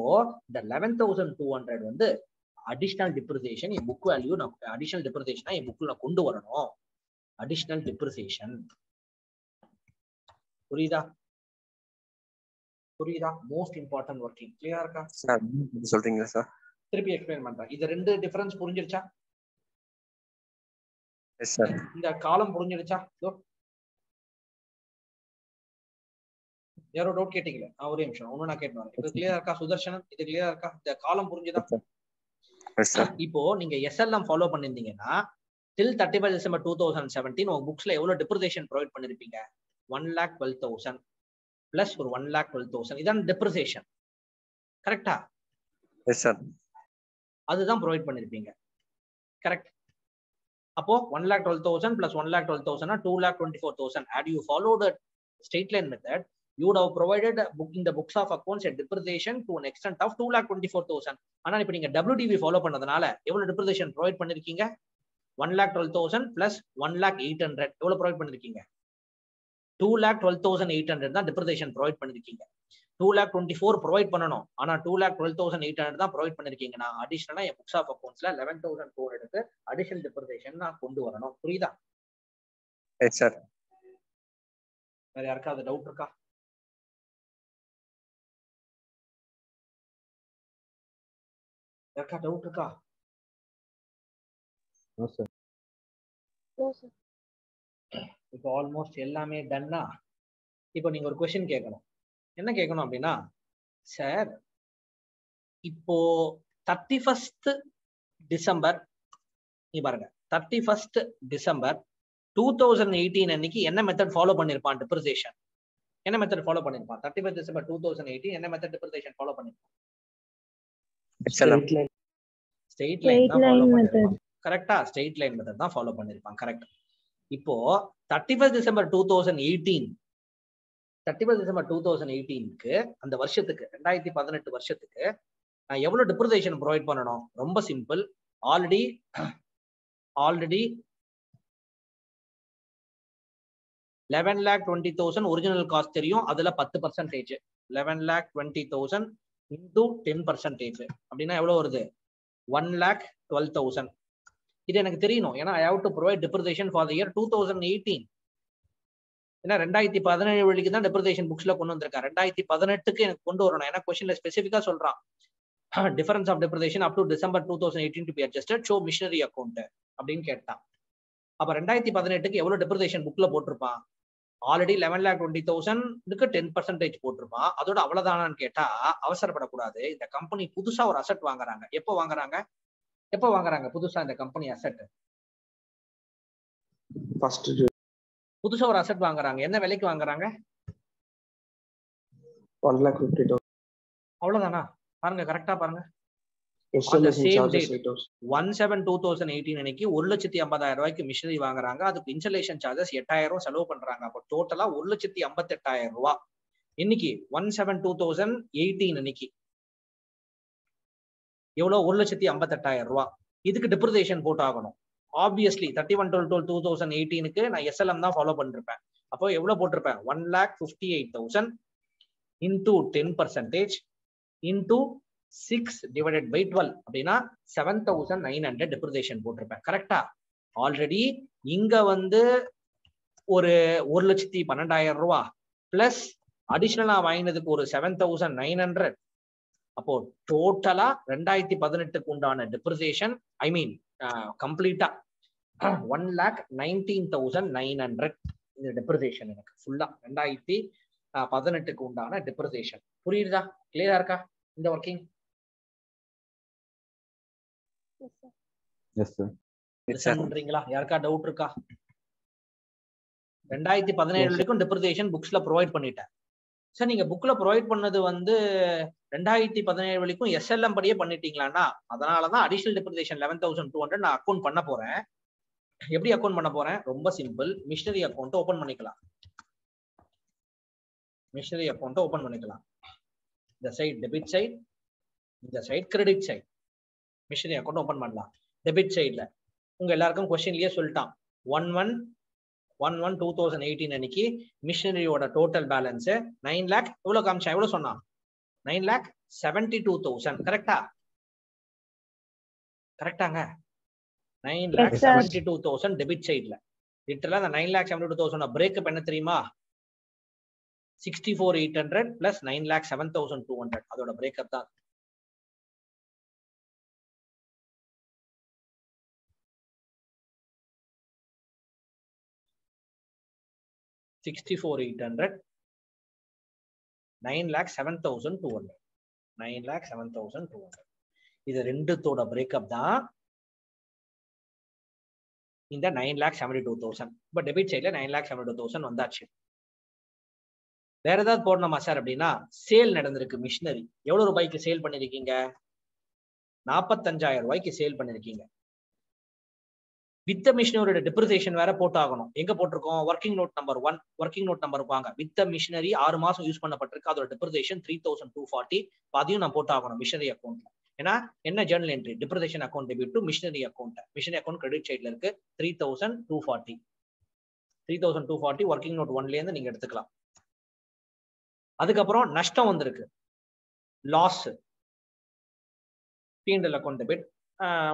இந்த 11,200 வந்து அடிஷனல் டிப்ரிசியேஷன் என் புக் வேல்யூ நான் அடிஷனல் டிப்ரிசியேஷனா என் புக்ல நான் கொண்டு வரணும். அடிஷனல் டிப்ரிசியேஷன் புரியுதா? புரியுதா? Most important working. கிளியரா இருக்கா சார்? சொல்றீங்களா சார்? திருப்பி எக்ஸ்பிளைன் பண்றேன். இது ரெண்டு டிஃபரன்ஸ் புரிஞ்சிருச்சா? Yes sir. இந்த காலம் புரிஞ்சிருச்சா? யாரோ டவுட் கேட்டீங்களே, ஒரே நிமிஷம் ஒண்ணு நான் கேட்டு வரேன். இது கிளியரா இருக்கா சுதர்ஷனன்? இது கிளியரா இருக்கா? இந்த காலம் புரிஞ்சுதா? இப்போ நீங்க SLM ஃபாலோ பண்ணிருந்தீங்கன்னா till 31 December 2017 உங்க புக்ஸ்ல எவ்வளவு depreciation ப்ரொவைட் பண்ணிருப்பீங்க? 1,12,000 பிளஸ் ஒரு 1,12,000 இதான் depreciation. கரெக்டா? Yes sir. அதுதான் ப்ரொவைட் பண்ணிருப்பீங்க. கரெக்ட். அப்போ 1,12,000 plus 1,12,000 2,24,000. had you followed the straight line method, you would have provided in the books of accounts a depreciation to an extent of 2,24,000. ஆனா இப்ப நீங்க WDV ஃபாலோ பண்ணதுனால எவ்வளவு depreciation ப்ரொவைட் பண்ணிருக்கீங்க? 1,12,000 plus 1,08,000 எவ்வளவு ப்ரொவைட் பண்ணிருக்கீங்க? 2,12,800 தான் depreciation ப்ரொவைட் பண்ணிருக்கீங்க. 2,24,000 ப்ரொவைட் பண்ணணும். ஆனா 2,12,800 தான் ப்ரொவைட் பண்ணிருக்கீங்கன்னா அடிஷனலா என் புக்ஸ் ஆஃப் அக்கவுண்ட்ஸ்ல 11,200 அடிஷனல் depreciation நான் கொண்டு வரணும். புரியுதா? Yes sir. வேற யாருக்காவது டவுட் இருக்கா? யாருக்கா டவுட் இருக்கா? No sir. இப்போ ஆல்மோஸ்ட் எல்லாமே டன்னா. இப்போ நீங்க ஒரு கொஸ்டின் கேட்கணும். என்ன கேட்கணும் அப்படின்னா, சார் இப்போ 31st டிசம்பர் நீ பாருங்க 31st டிசம்பர் 2018 அன்னைக்கு என்ன மெத்தட் ஃபாலோ பண்ணிருப்பான் டிப்ரிசியேஷன்? என்ன மெத்தட் ஃபாலோ பண்ணிருப்பான்? 31st டிசம்பர் 2018 என்ன மெத்தட் டிப்ரிசியேஷன் ஃபாலோ பண்ணிருப்பான்? ஸ்ட்ரெயிட் லைன் தான் ஃபாலோ பண்ணிருப்பான். கரெக்டா? ஸ்ட்ரெயிட் லைன் மெத்தட் தான் ஃபாலோ பண்ணிருப்பான். கரெக்ட். இப்போ 31st டிசம்பர் 2018க்கு அந்த வருஷத்துக்கு 2018 வருஷத்துக்கு நான் எவ்வளவு டிப்ரிசியேஷன் ப்ரொவைட் பண்ணணும்? ரொம்ப சிம்பிள். ஆல்ரெடி 11,20,000 ஒரிஜினல் காஸ்ட் தெரியும். அதுல 10%. 11,20,000 into 10% அப்படின்னா எவ்வளவு வருது? 1,12,000. இது எனக்கு தெரியணும். ஏன்னா I have to provide depreciation for the year 2018. ஏன்னா 2017 வரைக்கு தான் depreciation புக்ஸ்ல கொண்டு வந்திருக்கேன். 2018க்கு எனக்கு கொண்டு வரணும். ஏன்னா கொஸ்டின்ல ஸ்பெசிஃபிக்கா சொல்றான் difference of depreciation up to December 2018 to be adjusted show missionary account அப்படின்னு கேட்டான். அப்ப 2018க்கு எவ்வளவு depreciation புக்ல போட்டிருப்பான்? ஆல்ரெடி 11,20,000க்கு 10% போட்டிருப்பான். அதோட அவ்வளவுதானான்னு கேட்டா அவசரப்படக்கூடாது. இந்த கம்பெனி புதுசா ஒரு அசெட் வாங்குறாங்க. எப்போ வாங்குறாங்க புதுசா இந்த கம்பெனி அசெட்? புதுசா ஒரு அசெட் வாங்குறாங்க. என்ன விலைக்கு வாங்குறாங்க? 1,50,000. அவ்வளவுதானா? பாருங்க, கரெக்டா பாருங்க. 1/7/2018 அன்னைக்கு 1,50,000 ரூபாய்க்கு மிஷினரி வாங்குறாங்க. அதுக்கு இன்ஸ்டாலேஷன் சார்ஜஸ் 8,000 செலவு பண்றாங்க. அப்போ டோட்டலா 1,58,000 ரூபாய். இன்னைக்கு 1/7/2018 அன்னைக்கு எவ்வளவு? 1,58,000 ரூபாய். இதுக்கு டிப்ரிசியேஷன் போட்டு ஆகணும். ஆப்வியஸ்லி 31/12/2018க்கு நான் SLM தான் ஃபாலோ பண்ணிருப்பேன். அப்போ எவ்வளவு போட்டிருப்பேன்? 1,58,000 into 10% into 6 divided by 12 அப்படின்னா 7,900 depreciation போட்டிருப்பேன். கரெக்டா? ஆல்ரெடி இங்க வந்து ஒரு 1,12,000 ரூபாய் பிளஸ் அடிஷனலா வாங்கினதுக்கு ஒரு 7,900. அப்போ டோட்டலா 2018க்கு உண்டான டெப்ரிசியேஷன் கம்ப்ளீட்டா 1,19,900 இந்த டெப்ரிசியேஷன் எனக்கு ஃபுல்லா 2018க்கு உண்டான டெப்ரிசியேஷன். புரியுதா? கிளியரா இருக்கா இந்த ஒர்க்கிங்? Yes sir. லிசன்ன்றீங்களா? யாருக்கா டவுட் இருக்கா? 2017 வரைக்கும் டிப்ரிசியேஷன் புக்ஸ்ல ப்ரொவைட் பண்ணிட்டேன் சார். நீங்க புக்ல ப்ரொவைட் பண்ணது வந்து 2017 வரைக்கும் எஸ்எல்எம் படியே பண்ணிட்டீங்களான்னா, அதனாலதான் அடிஷனல் டிப்ரிசியேஷன் 11,200 நான் அக்கௌண்ட் பண்ண போறேன். எப்படி அக்கௌண்ட் பண்ண போறேன்? ரொம்ப சிம்பிள். மிஷனரி அக்கௌண்ட் ஓபன் பண்ணிக்கலாம். மிஷனரி அக்கௌண்ட் ஓபன் பண்ணிக்கலாம். இந்த சைடு டெபிட் சைடு, இந்த side credit side. Missionary account open பண்ணலாம். டெபிட் சைடுல உங்க எல்லாருக்கும் கொஸ்டின்லயே சொல்லிட்டான். 1/1/1/2018 அன்னைக்கு மிஷனரியோட டோட்டல் பேலன்ஸ் 9 lakh. எவ்வளவு காமிச்சா? எவ்வளவு சொன்னா? 9,72,000. கரெக்டா? கரெக்டாங்க? 9,72,000 டெபிட் சைட்ல. லிட்டரலா அந்த 9,72,000 பிரேக்கப் என்ன தெரியுமா? 64,800 பிளஸ் 9,07,200 அதோட பிரேக்கப் தான். $64,800 9,07,200 9,07,200 இது ரெண்டுத்தோட பிரேக்கப் தான் இந்த 9,72,000. இப்ப டெபிட் சைட்ல 9,72,000 வந்தாச்சு. வேற ஏதாவது போடணுமா சார் அப்படின்னா, சேல் நடந்திருக்கு. மிஷினரி எவ்வளவு ரூபாய்க்கு சேல் பண்ணிருக்கீங்க? 45,000 ரூபாய்க்கு சேல் பண்ணிருக்கீங்க. வித் மிஷினரியோட டிப்ரிசியேஷன் வேற போட்டாகணும். எங்க போட்டிருக்கோம்? Working note number 1. Working note number வாங்க. வித் மிஷினரி 6 மாசம் யூஸ் பண்ணப்பட்டிருக்கு. அதோட டிப்ரிசியேஷன் 3,240. அதையும் நான் போட்டாகணும் மிஷினரி அக்கௌண்ட்ல. ஏன்னா என்ன journal entry? Depreciation account debit to machinery account. Machinery account credit சைட்ல இருக்கு. 3,240 3,240 ஒர்க்கிங் நோட் 1ல இருந்து நீங்க எடுத்துக்கலாம். அதுக்கப்புறம் நஷ்டம் வந்திருக்கு. Loss P&L account debit.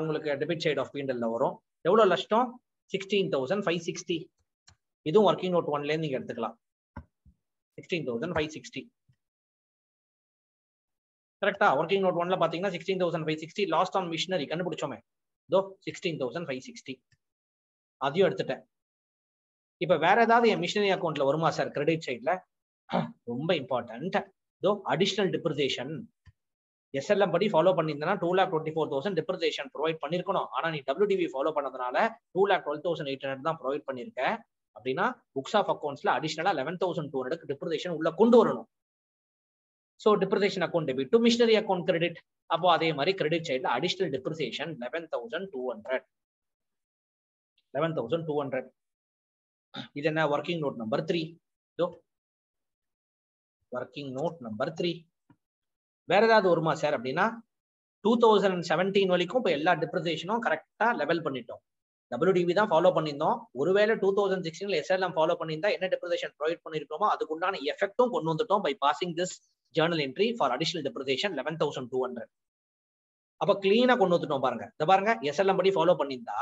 உங்களுக்கு டெபிட் சைடு ஆஃப் P&L வரும். எவ்வளவு நஷ்டம்? 16,560. இதுவும் ஒர்க்கிங் நோட் 1ல இருந்து நீங்க எடுத்துக்கலாம். 16,560 கரெக்டா? ஒர்க்கிங் நோட் 1ல பாத்தீங்கன்னா 16,560 லாஸ்ட் ஆன் மிஷினரி கண்டுபிடிச்சோமே. இதோ 16,560 அதையும் எடுத்துட்டேன். இப்ப வேற ஏதாவது என் மிஷினரி அக்கௌண்ட்ல வருமா சார் கிரெடிட் சைட்ல? ரொம்ப இம்பார்ட்டன்ட். இதோ அடிஷனல் டிப்ரிசியேஷன் எஸ்எல்எம் படி ஃபாலோ பண்ணியிருந்தா 2,24,000 டிப்ரிசியேஷன் ப்ரொவைட் பண்ணிருக்கணும். ஆனா நீ WDV ஃபாலோ பண்ணதுனால 2,12,800 தான் ப்ரொவைட் பண்ணிருக்க. அப்படின்னா புக்ஸ் ஆஃப் அக்கௌண்ட்ஸ்ல அடிஷனலா 11,200 டிப்ரிசியேஷன் உள்ள கொண்டு வரணும். So depreciation account debit to machinery account credit. அப்போ அதே மாதிரி கிரெடிட் சைட்ல அடிஷனல் டிப்ரிசியேஷன் 11,200. 11,200 இது என்ன? Working note number 3. Working note number 3. வேற ஏதாவது வருமா சார் அப்படின்னா, 2017 வரைக்கும் இப்ப எல்லா டிப்ரிசியேஷனும் கரெக்டா லெவல் பண்ணிட்டோம். WDV தான் ஃபாலோ பண்ணியிருந்தோம். ஒருவேளை 2016 SLM ஃபாலோ பண்ணியிருந்தா என்ன டிப்ரிசியேஷன் ப்ரொவைட் பண்ணிருக்கோமோ அதுக்கு உண்டான எஃபெக்டும் கொண்டு வந்துட்டோம் by passing this journal entry for additional depreciation 11,200. அப்ப கிளீனா கொண்டு வந்துட்டோம் பாருங்க. இத பாருங்க, SLM படி ஃபாலோ பண்ணியிருந்தா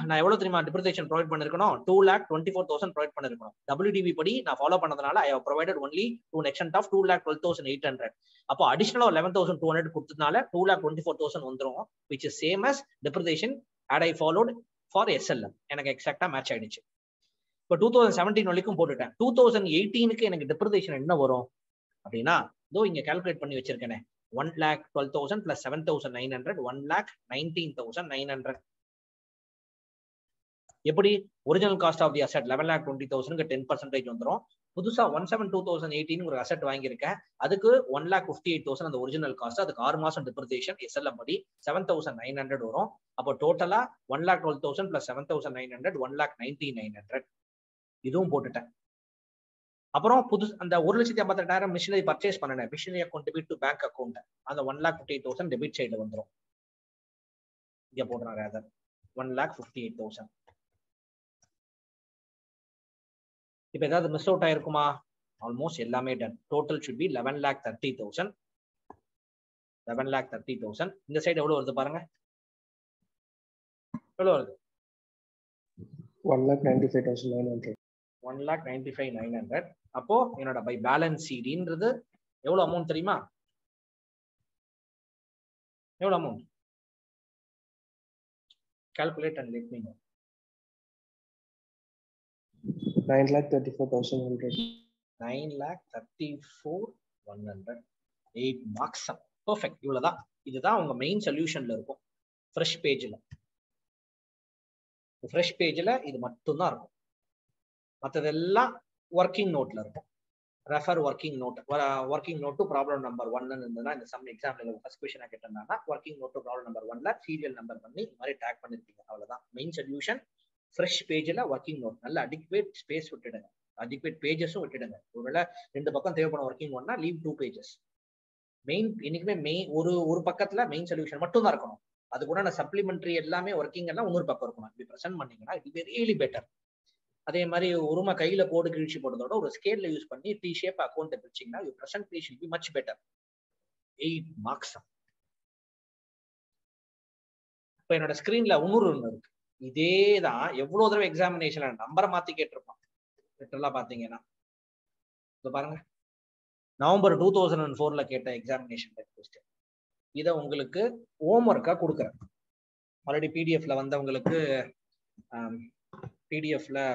நான் எவ்வளவு தெரியுமா டிப்ரிசியேஷன் ப்ரொவைட் பண்ணிருக்கணும்? 2,24,000 ப்ரொவைட் பண்ணிருக்கணும். WDV படி நான் ஃபாலோ பண்ணதுனால I have provided only to an extent of 2,12,800. அப்போ அடிஷனலா 11,200 கொடுத்ததுனால 2,24,000 வந்துரும், which is same as depreciation had I followed for SLM. எனக்கு எக்ஸாக்டா மேட்ச் ஆயிடுச்சு. இப்போ 2017 வரைக்கும் போட்டுட்டேன். 2018க்கு எனக்கு டிப்ரிசியேஷன் என்ன வரும் அப்படின்னா, இதோ இங்க கால்குலேட் பண்ணி வச்சிருக்கேனே, 1,12,000 plus 7,900 1,19,900. எப்படி? Original cost of the asset 11,20,000க்கு 10% வந்துரும். புதுசா 1,72,018 ஒரு அசெட் வாங்கியிருக்கேன், அதுக்கு 1,58,000 அந்த ஒரிஜினல் காஸ்ட். அதுக்கு 6 மாசம் டிப்ரிசியேஷன் SLM படி 7,900 வரும். அப்போ டோட்டலா 1,12,000 plus 7,900 1,19,900 இதுவும் போட்டுட்டேன். அப்புறம் அந்த 1,58,000 மிஷினரி பர்ச்சேஸ் பண்ணேன். Machinery account debit to bank account அந்த 1,58,000 டெபிட் சைடுல வந்துரும். இங்க போடுறேன் ரேதர் 1,58,000. இப்ப ஏதாவது மிஸ் அவுட் ஆயிருக்குமா? ஆல்மோஸ்ட் எல்லாமே டன். Total should be 11,30,000. 11,30,000. இந்த சைடு எவ்வளவு வருது பாருங்க. எவ்வளவு வருது? 1,95,900. 1,95,900. அப்போ என்னோட பை பேலன்ஸ் சீட்ன்றது எவ்வளவு அமௌண்ட் தெரியுமா? எவ்வளவு amount? Calculate and let me know. 9,34,100. 9,34,100. 8 marks. Perfect. இவ்வளவுதான். இதுதான் உங்க மெயின் சொல்யூஷன்ல இருக்கும் ஃப்ரெஷ் பேஜ்ல. ஃப்ரெஷ் பேஜ்ல இது மட்டும் தான் இருக்கும். மற்றதெல்லாம் ஒர்க்கிங் நோட்ல இருக்கும். Refer working note. Working note to problem number 1 இருந்ததுன்னா இந்த சம் எக்ஸாம்ல ஃபர்ஸ்ட் கொஸ்டினா கேட்டிருந்தாங்கன்னா working note to problem number 1ல சீரியல் நம்பர் பண்ணி இந்த மாதிரி டேக் பண்ணிருப்பீங்க. அவ்வளவுதான் மெயின் சொல்யூஷன். ஃப்ரெஷ் பேஜ்ல ஒர்க்கிங் நோட் நல்ல அடிக்வேட் ஸ்பேஸ் விட்டுடுங்க, அடிக்வேட் பேஜஸும் விட்டுடுங்க. ஒருவேளை 2 பக்கம் தேவைப்படும் ஒர்க்கிங் ஒன்னா லீவ் 2 pages. மெயின் இன்னைக்குமே ஒரு பக்கத்துல மெயின் சொல்யூஷன் மட்டும் தான் இருக்கணும். அது கூட நான் சப்ளிமெண்டரி எல்லாமே ஒர்க்கிங் எல்லாம் இன்னொரு பக்கம் இருக்கணும். இப்படி ப்ரெசென்ட் பண்ணீங்கன்னா இட் பி ரியலி பெட்டர். அதே மாதிரி ஒருமை கையில போட்டு கிழிச்சு போடுறதோட ஒரு ஸ்கேல்ல யூஸ் பண்ணி டி ஷேப் அக்கௌண்ட் பிரிச்சிங்கன்னா you presentation will be much better. 8 marks. இப்போ என்னோட ஸ்கிரீன்ல இன்னொரு ஒன்று இருக்கு. இதே தான் எவ்வளவு தடவை எக்ஸாமினேஷன்ல நம்பரை மாத்தி கேட்டிருப்பான். லிட்டரலா பாத்தீங்கன்னா இப்போ பாருங்க, நவம்பர் 2004ல கேட்ட எக்ஸாமினேஷன் கொஸ்டின். இதை உங்களுக்கு ஹோம்ஒர்க்கா கொடுக்குறேன். ஆல்ரெடி பிடிஎஃப்ல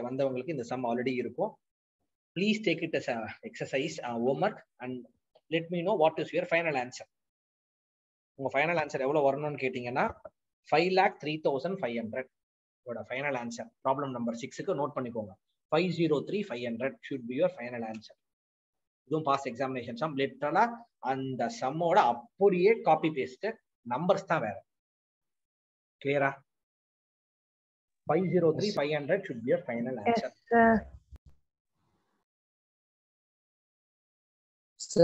வந்தவங்களுக்கு இந்த சம் ஆல்ரெடி இருக்கும். Please take it as exercise homework and let me know what is your final answer. உங்க ஃபைனல் ஆன்சர் எவ்வளவு வரணும்னு கேட்டீங்கன்னா 5,03,500 இதோட ஃபைனல் ஆன்சர். ப்ராப்ளம் நம்பர் 6க்கு நோட் பண்ணிக்கோங்க. 503,500 should be your final answer. இதுவும் பாஸ் எக்ஸாமினேஷன் சம். லிட்டரலா அந்த சம்மோட அப்படியே காப்பி பேஸ்ட், நம்பர்ஸ் தான் வேற. கிளியரா? 503,500 should be your final answer. Yes, sir.